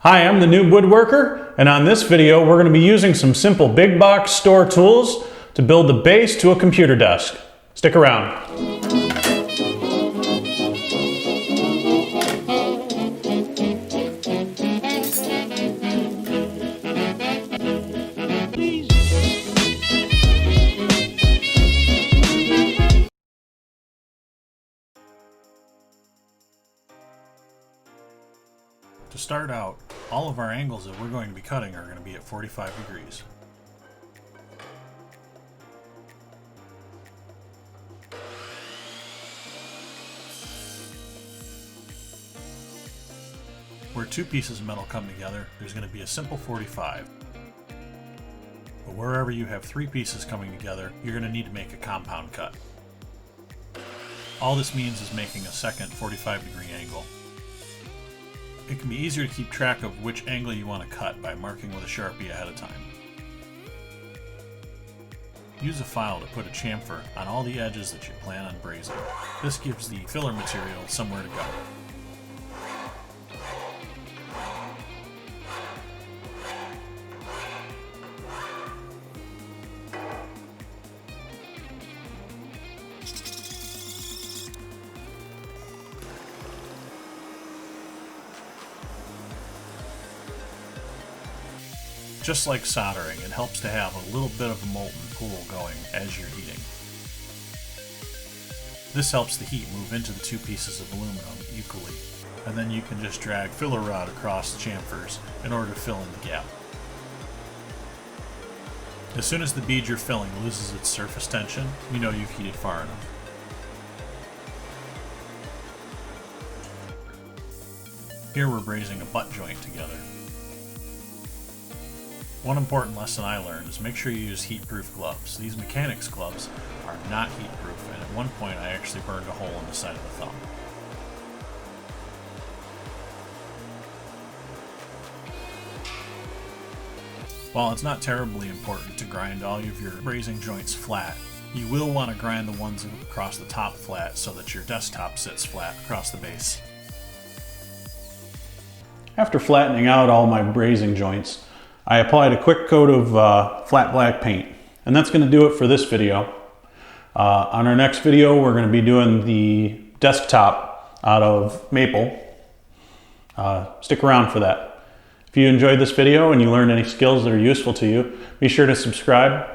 Hi, I'm the Noob Woodworker, and on this video we're going to be using some simple big box store tools to build the base to a computer desk. Stick around. To start out, all of our angles that we're going to be cutting are going to be at 45 degrees. Where two pieces of metal come together, there's going to be a simple 45. But wherever you have three pieces coming together, you're going to need to make a compound cut. All this means is making a second 45-degree angle. It can be easier to keep track of which angle you want to cut by marking with a Sharpie ahead of time. Use a file to put a chamfer on all the edges that you plan on brazing. This gives the filler material somewhere to go. Just like soldering, it helps to have a little bit of a molten pool going as you're heating. This helps the heat move into the two pieces of aluminum equally, and then you can just drag filler rod across the chamfers in order to fill in the gap. As soon as the bead you're filling loses its surface tension, you know you've heated far enough. Here we're brazing a butt joint together. One important lesson I learned is make sure you use heat-proof gloves. These mechanics gloves are not heat-proof, and at one point I actually burned a hole in the side of the thumb. While it's not terribly important to grind all of your brazing joints flat, you will want to grind the ones across the top flat so that your desktop sits flat across the base. After flattening out all my brazing joints, I applied a quick coat of flat black paint, and that's going to do it for this video. On our next video, we're going to be doing the desktop out of maple. Stick around for that. If you enjoyed this video and you learned any skills that are useful to you, be sure to subscribe